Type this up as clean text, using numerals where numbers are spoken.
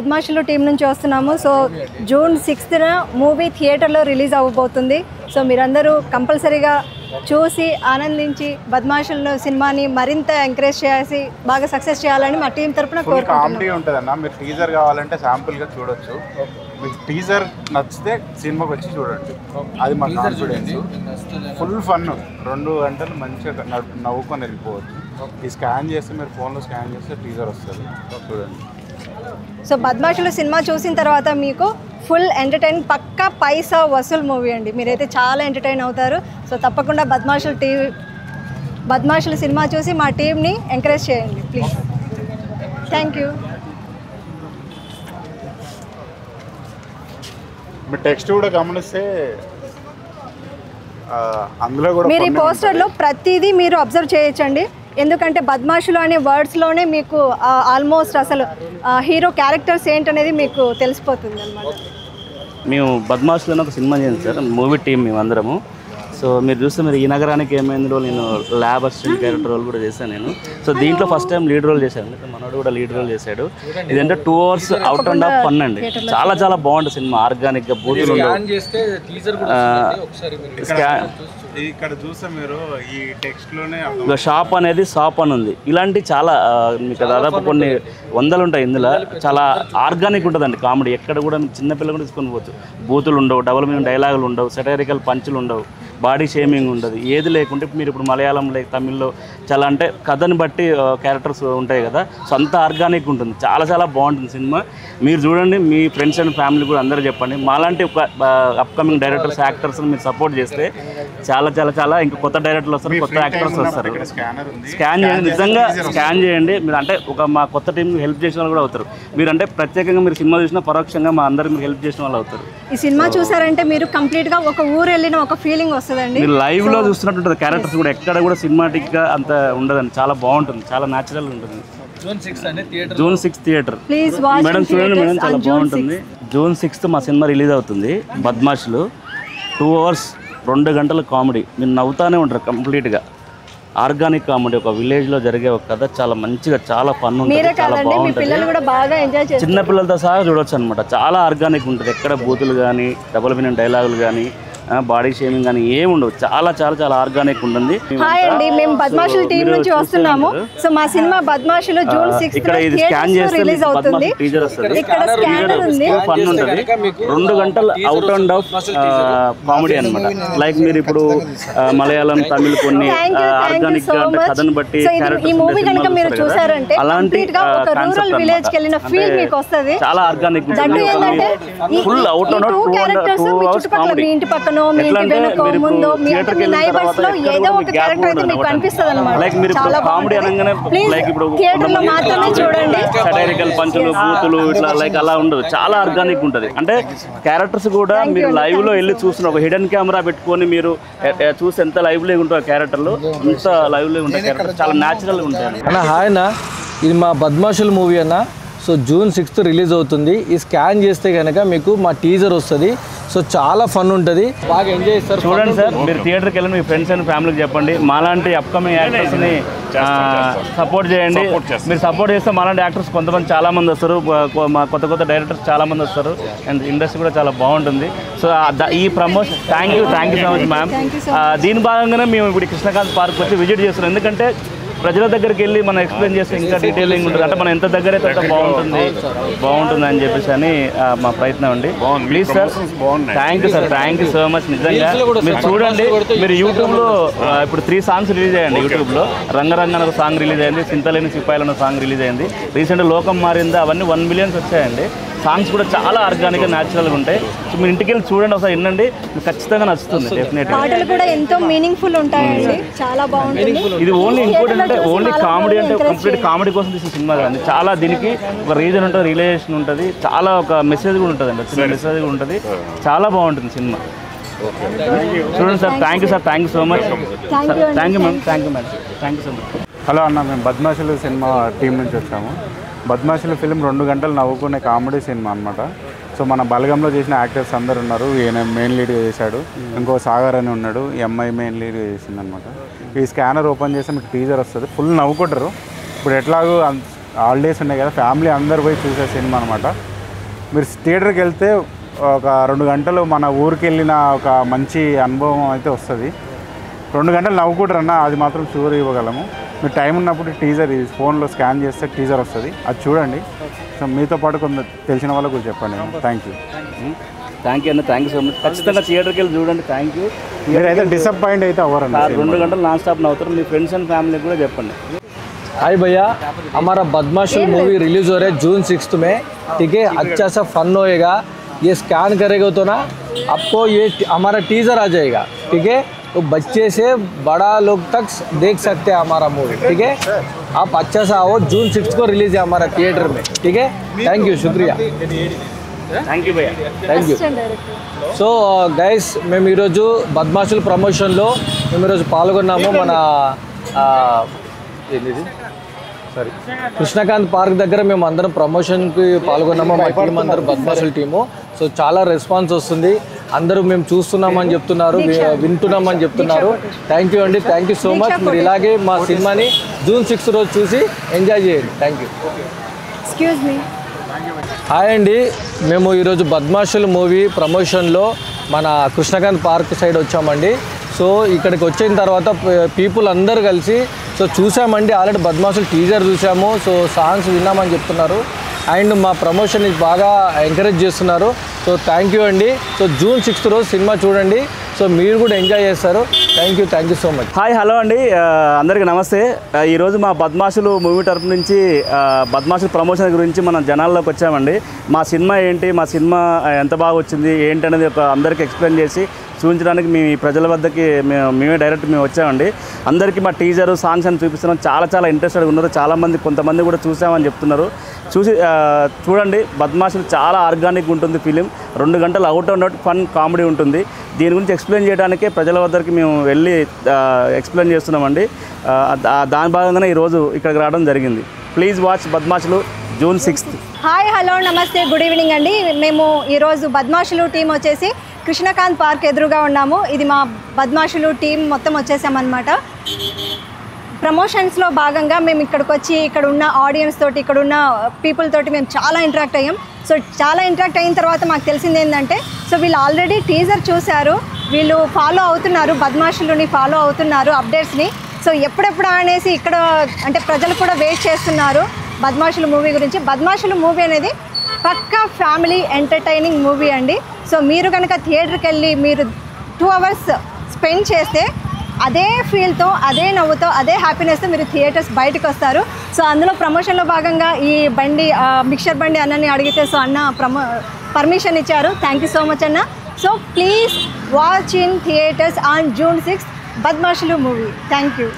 బద్మాషులు team నుంచి వస్తున్నాము. So June 6న movie థియేటర్లో రిలీజ్ అవ్వబోతుంది. సో మీరందరూ కంపల్సరీగా చూసి ఆనందించి బద్మాషులు సినిమాని మరింత ఎంకరేజ్ చేసి బాగా సక్సెస్ చేయాలని మా టీం తరపున కోరుకుంటున్నాం. కామెడీ ఉంటుందన్న, మీరు టీజర్ కావాలంటే శాంపుల్గా చూడొచ్చు. మీకు టీజర్ నచ్చితే సినిమాకి వచ్చి చూడండి, అది మా కాన్ఫిడెన్స్. ఫుల్ ఫన్, 2 గంటలు మంచిగా నవ్వుకొని వెళ్ళిపోవచ్చు. ఈ స్కాన్ చేస్తే మీరు ఫోన్లో స్కాన్ చేస్తే టీజర్ వస్తుంది, చూడండి. సో బద్మాషులు సినిమా చూసిన తర్వాత మీకు ఫుల్ ఎంటర్టైన్, పక్కా పైసా వసూల్ మూవీ అండి. మీరైతే చాలా ఎంటర్టైన్ అవుతారు. సో తప్పకుండా బద్మాషులు సినిమా చూసి మా టీంని ఎంకరేజ్ చేయండి please. Thank you. Me text కూడా గమనిస్తే అందులో కూడా మీరు ఈ పోస్టర్లో ప్రతిదీ మీరు అబ్జర్వ్ చేయొచ్చండి. ఎందుకంటే బద్మాషులు అనే వర్డ్స్లోనే మీకు ఆల్మోస్ట్ అసలు హీరో క్యారెక్టర్స్ ఏంటనేది మీకు తెలిసిపోతుంది అన్నమాట. మేము బద్మాషులను ఒక సినిమా చేసాం సార్, మూవీ టీం మేము అందరము. సో మీరు చూస్తే మీరు ఈ నగరానికి ఏమైందో నేను ల్యాబ్ అసిస్టెంట్ క్యారెక్టర్ రోల్ కూడా చేశాను నేను. సో దీంట్లో ఫస్ట్ టైం లీడ్ రోల్ చేశాను, మనోడు కూడా లీడ్ రోల్ చేశాడు. ఇదంటే 2 hours out and of fun అండి. చాలా చాలా బాగుంటుంది సినిమా, ఆర్గానిక్గా బూతులు ఇక్కడ చూస్తే మీరు ఈ టెక్స్ట్లోనే షాప్ అనేది షాప్ అని ఉంది. ఇలాంటి చాలా మీకు దాదాపు కొన్ని వందలు ఉంటాయి ఇందులో. చాలా ఆర్గానిక్ ఉంటుందండి కామెడీ. ఎక్కడ కూడా చిన్నపిల్లలు కూడా తీసుకొని పోవచ్చు. బూతులు ఉండవు, డబుల్ మీనింగ్ డైలాగులు ఉండవు, సెటైరికల్ పంచులు ఉండవు, బాడీ షేమింగ్ ఉండదు, ఏది లేకుంటే మీరు ఇప్పుడు మలయాళం లేక తమిళ్లో చాలా అంటే కథని బట్టి క్యారెక్టర్స్ ఉంటాయి కదా. సో అంత ఆర్గానిక్ ఉంటుంది, చాలా చాలా బాగుంటుంది సినిమా. మీరు చూడండి, మీ ఫ్రెండ్స్ అండ్ ఫ్యామిలీ కూడా అందరూ చెప్పండి. మాలాంటి ఒక అప్కమింగ్ డైరెక్టర్స్, యాక్టర్స్ని మీరు సపోర్ట్ చేస్తే చాలా చాలా చాలా ఇంకా కొత్త డైరెక్టర్లు వస్తారు, కొత్త యాక్టర్స్ వస్తారు. స్కాన్ చేయండి, నిజంగా స్కాన్ చేయండి. మీరు అంటే మా కొత్త టీంకి హెల్ప్ చేసిన వాళ్ళు కూడా అవుతారు. మీరు అంటే ప్రత్యేకంగా మీరు సినిమా చూసినా పరోక్షంగా మా అందరికి మీరు హెల్ప్ చేసిన వాళ్ళు అవుతారు. ఈ సినిమా చూసారంటే మీరు కంప్లీట్గా ఒక ఊరు వెళ్ళిన ఒక ఫీలింగ్ వస్తుందండి. మీరు లైవ్లో చూస్తున్నట్టు ఉంటుంది. క్యారెక్టర్స్ కూడా ఎక్కడ కూడా సినిమాటిక్గా అంత ఉండదండి, చాలా బాగుంటుంది, చాలా న్యాచురల్ ఉంటుంది. జూన్ 6 థియేటర్ మేడం, చూడండి మేడం, చాలా బాగుంటుంది. జూన్ 6 మా సినిమా రిలీజ్ అవుతుంది. బద్మాషులు 2 hours 2 గంటల కామెడీ, మీరు నవ్వుతానే ఉంటారు. కంప్లీట్గా ఆర్గానిక్ కామెడీ, ఒక విలేజ్లో జరిగే ఒక కథ, చాలా మంచిగా, చాలా ఫన్ ఉంటుంది, చాలా బాగుంటుంది. చిన్న పిల్లలతో సహా చూడొచ్చు అనమాట. చాలా ఆర్గానిక్ ఉంటుంది, ఎక్కడ బూతులు కానీ, డబుల్ మీనింగ్ డైలాగులు కానీ, బాడీ షేమింగ్ కానీ ఏమి ఉండవు. చాలా చాలా చాలా ఆర్గానిక్ ఉంటుంది. హాయ్ అండి, మేము బద్మాషులు టీం నుంచి వస్తున్నాము. సో మా సినిమా బద్మాషులు జూన్ 6 ఇక్కడ ఇది స్కాన్ చేస్తే టీజర్ వస్తుంది. ఫన్ ఉంటుంది, 2 గంటలు అవుట్ అండ్ ఆఫ్ కామెడీ అనమాట. లైక్ మీరు ఇప్పుడు మలయాళం, తమిళ్ కొన్ని ఆర్గానిక్ గా కథను బట్టి అలాంటి చాలా ఆర్గానిక్ ఉంటుంది. Full out and of 2 hours comedy. Like మీరు కామెడీ అనగానే లైక్ ఇప్పుడు సటైరికల్ పంచులు, బూతులు ఇట్లా లైక్ అలా ఉండదు, చాలా ఆర్గానిక్ ఉంటుంది. అంటే క్యారెక్టర్స్ కూడా మీరు లైవ్ లో వెళ్ళి చూసిన ఒక హిడెన్ కెమెరా పెట్టుకొని మీరు చూసి ఎంత లైవ్ లో ఉంటాయి క్యారెక్టర్లు, అంత లైవ్ లో ఉంటాయి క్యారెక్టర్, చాలా న్యాచురల్ గా ఉంటాయి అన్న. హాయ్ అన్న, ఇది మా బద్మాషులు మూవీ అన్న. సో జూన్ 6 రిలీజ్ అవుతుంది. ఈ స్కాన్ చేస్తే కనుక మీకు మా టీజర్ వస్తుంది. సో చాలా ఫన్ ఉంటుంది, బాగా ఎంజాయ్ చేస్తారు. చూడండి సార్, మీరు థియేటర్కి వెళ్ళండి, మీ ఫ్రెండ్స్ అండ్ ఫ్యామిలీకి చెప్పండి. మాలాంటి అప్కమింగ్ యాక్టర్స్ని సపోర్ట్ చేయండి. మీరు సపోర్ట్ చేస్తే మాలాంటి యాక్టర్స్ కొంతమంది చాలా మంది వస్తారు, మా కొత్త కొత్త డైరెక్టర్స్ చాలా మంది వస్తారు, అండ్ ఇండస్ట్రీ కూడా చాలా బాగుంటుంది. సో ఈ promotion thank you so much ma'am. దీని భాగంగానే మేము ఇప్పుడు కృష్ణకాంత్ పార్క్ వచ్చి విజిట్ చేస్తున్నాం. ఎందుకంటే ప్రజల దగ్గరికి వెళ్ళి మనం ఎక్స్ప్లెయిన్ చేస్తే ఇంకా డీటెయిలింగ్ ఉంటుంది, అంటే మనం ఎంత దగ్గర అయితే బాగుంటుంది అని చెప్పేసి అని మా ప్రయత్నం అండి. Please sir, thank you so much. నిజంగా మీరు చూడండి, మీరు యూట్యూబ్లో ఇప్పుడు 3 songs రిలీజ్ అయ్యండి. యూట్యూబ్లో రంగరంగ ఒక సాంగ్ రిలీజ్ అయింది, సింతలేని సిపాయిలు అన్న సాంగ్ రిలీజ్ అయింది. రీసెంట్గా లోకం మారిందా, అవన్నీ 1 million వచ్చాయండి. సాంగ్స్ కూడా చాలా ఆర్గానిక్గా న్యాచురల్గా ఉంటాయి. సో మీరు ఇంటికి వెళ్ళి చూడండి, ఒకసారి వినండి, మీకు ఖచ్చితంగా నచ్చుతుంది. డెఫినెట్గా పాటలు కూడా ఎంతో మీనింగ్ఫుల్ ఉంటాయండి, చాలా బాగుంటుంది. ఇది ఓన్లీ ఇంకోటి అంటే ఓన్లీ కామెడీ అంటే కంప్లీట్ కామెడీ కోసం తీసిన సినిమా కాదు, చాలా దీనికి ఒక రీజన్ ఉంటుంది, రిలేషన్ ఉంటుంది, చాలా ఒక మెసేజ్ కూడా ఉంటుంది అండి, చిన్న మెసేజ్ కూడా ఉంటుంది. చాలా బాగుంటుంది సినిమా. చూడండి sir, thank you so much. Thank you so much. Hello అన్న, మేము బద్మాషులు సినిమా టీం నుంచి వచ్చాము. బద్మాషులు ఫిలిం 2 గంటలు నవ్వుకునే కామెడీ సినిమా అనమాట. సో మన బలగంలో చేసిన యాక్టర్స్ అందరు ఉన్నారు. ఈయన మెయిన్ లీడ్గా చేశాడు, ఇంకో సాగర్ అని ఉన్నాడు, ఈ అమ్మాయి మెయిన్ లీడ్గా చేసింది అనమాట. ఈ స్కానర్ ఓపెన్ చేస్తే మీకు టీజర్ వస్తుంది, ఫుల్ నవ్వుకుంటారు. ఇప్పుడు ఎట్లాగో హాలిడేస్ ఉన్నాయి కదా, ఫ్యామిలీ అందరు పోయి చూసే సినిమా అనమాట. మీరు థియేటర్కి వెళ్తే ఒక 2 గంటలు మన ఊరికి వెళ్ళిన ఒక మంచి అనుభవం అయితే వస్తుంది. 2 గంటలు నవ్వుకుంటారన్న, అది మాత్రం షూర్ ఇవ్వగలము. మీరు టైం ఉన్నప్పుడు టీజర్ ఫోన్లో స్కాన్ చేస్తే టీజర్ వస్తుంది, అది చూడండి. సో మీతో పాటు కొంత తెలిసిన వాళ్ళకు కూడా చెప్పండి. థ్యాంక్ యూ అన్న, థ్యాంక్ యూ సో మచ్. ఖచ్చితంగా థియేటర్కి వెళ్ళి చూడండి. Thank you. మీరైతే డిసప్పాయింట్ అయితే అవ్వరన్న. 2 గంటలు నాన్ స్టాప్ నవ్వుతారు. మీ ఫ్రెండ్స్ అండ్ ఫ్యామిలీకి కూడా చెప్పండి. हाय भैया, हमारा बदमाशुल मूवी रिलीज हो रहा है जून 6 में, ठीक है. अच्छा सा फन होएगा. ये स्कैन करेगा तो ना आपको ये हमारा टीज़र आ जाएगा, ठीक है. तो बच्चे से बड़ा लोग तक देख सकते हैं हमारा मूवी, ठीक है. आप अच्छा सा आओ, जून 6 को रिलीज है हमारा थिएटर में, ठीक है. थैंक यू, शुक्रिया. థ్యాంక్ యూ భయ్యా. Thank you. సో గైస్, మేము ఈరోజు బద్మాషుల్ ప్రమోషన్లో మేము ఈరోజు పాల్గొన్నాము. మన ఏంటిది సారీ కృష్ణకాంత్ పార్క్ దగ్గర మేము అందరం ప్రమోషన్కి పాల్గొన్నాము. మా టీం అందరూ బద్మాషుల్ టీము. సో చాలా రెస్పాన్స్ వస్తుంది. అందరూ మేము చూస్తున్నామని చెప్తున్నారు, వింటున్నామని చెప్తున్నారు. థ్యాంక్ యూ అండి, థ్యాంక్ యూ సో మచ్. మీరు ఇలాగే మా సినిమాని జూన్ 6 రోజు చూసి ఎంజాయ్ చేయండి. Thank you. Excuse me. Hi అండి, మేము ఈరోజు బద్మాషుల్ మూవీ ప్రమోషన్లో మన కృష్ణకాంత్ పార్క్ సైడ్ వచ్చామండి. సో ఇక్కడికి వచ్చిన తర్వాత పీపుల్ అందరూ కలిసి సో చూసామండి. ఆల్రెడీ బద్మాషుల్ టీజర్ చూసాము, సో సాంగ్స్ విన్నామని చెప్తున్నారు. అండ్ మా ప్రమోషన్ బాగా ఎంకరేజ్ చేస్తున్నారు. సో థ్యాంక్ యూ అండి. సో జూన్ 6 రోజు సినిమా చూడండి. సో మీరు కూడా ఎంజాయ్ చేస్తారు. Thank you so much. Hi, hello అండి, అందరికీ నమస్తే. ఈరోజు మా బద్మాషులు మూవీ తరపు నుంచి బద్మాషులు ప్రమోషన్ గురించి మనం జనాల్లోకి వచ్చామండి. మా సినిమా ఏంటి, మా సినిమా ఎంత బాగా వచ్చింది ఏంటి అనేది అందరికీ ఎక్స్ప్లెయిన్ చేసి చూపించడానికి మీ ప్రజల వద్దకి మేమే డైరెక్ట్ వచ్చామండి. అందరికీ మా టీజరు సాంగ్స్ అని చూపిస్తున్నాం. చాలా ఇంట్రెస్టెడ్గా ఉన్నారు. చాలామంది, కొంతమంది కూడా చూసామని చెప్తున్నారు. చూడండి. బద్మాషులు చాలా ఆర్గానిక్ ఉంటుంది ఫిలిం. 2 గంటలు అవుట్ ఫన్ కామెడీ ఉంటుంది. దీని గురించి ఎక్స్ప్లెయిన్ చేయడానికే ప్రజల వద్దకి మేము వెళ్ళి ఎక్స్ప్లెయిన్ చేస్తున్నామండి. దాని భాగంగానే ఈరోజు ఇక్కడికి రావడం జరిగింది. Please watch Badmashulu June 6. Hi, hello, నమస్తే, గుడ్ ఈవినింగ్ అండి. మేము ఈరోజు బద్మాషులు టీం వచ్చేసి కృష్ణకాంత్ పార్క్ ఎదురుగా ఉన్నాము. ఇది మా బద్మాషులు టీం మొత్తం వచ్చేసామన్నమాట. ప్రమోషన్స్లో భాగంగా మేము ఇక్కడికి వచ్చి ఇక్కడ ఉన్న ఆడియన్స్ తోటి, ఇక్కడ ఉన్న పీపుల్ తోటి మేము చాలా ఇంటరాక్ట్ అయ్యాం. సో చాలా ఇంటరాక్ట్ అయిన తర్వాత మాకు తెలిసింది ఏంటంటే, సో వీళ్ళు ఆల్రెడీ టీజర్ చూశారు, వీళ్ళు ఫాలో అవుతున్నారు, బద్మాషులని ఫాలో అవుతున్నారు అప్డేట్స్ని. సో ఎప్పుడెప్పుడు అనేసి ఇక్కడ అంటే ప్రజలు కూడా వెయిట్ చేస్తున్నారు బద్మాషులు మూవీ గురించి. బద్మాషులు మూవీ అనేది పక్కా ఫ్యామిలీ ఎంటర్టైనింగ్ మూవీ అండి. సో మీరు కనుక థియేటర్కి వెళ్ళి మీరు 2 hours స్పెండ్ చేస్తే అదే ఫీల్తో, అదే నవ్వుతో, అదే హ్యాపీనెస్తో మీరు థియేటర్స్ బయటకు వస్తారు. సో అందులో ప్రమోషన్లో భాగంగా ఈ బండి మిక్చర్ బండి అన్నని అడిగితే సో అన్న పర్మిషన్ ఇచ్చారు. థ్యాంక్ యూ సో మచ్ అన్న. So please watch in theatres on June 6 Badmashulu movie. Thank you.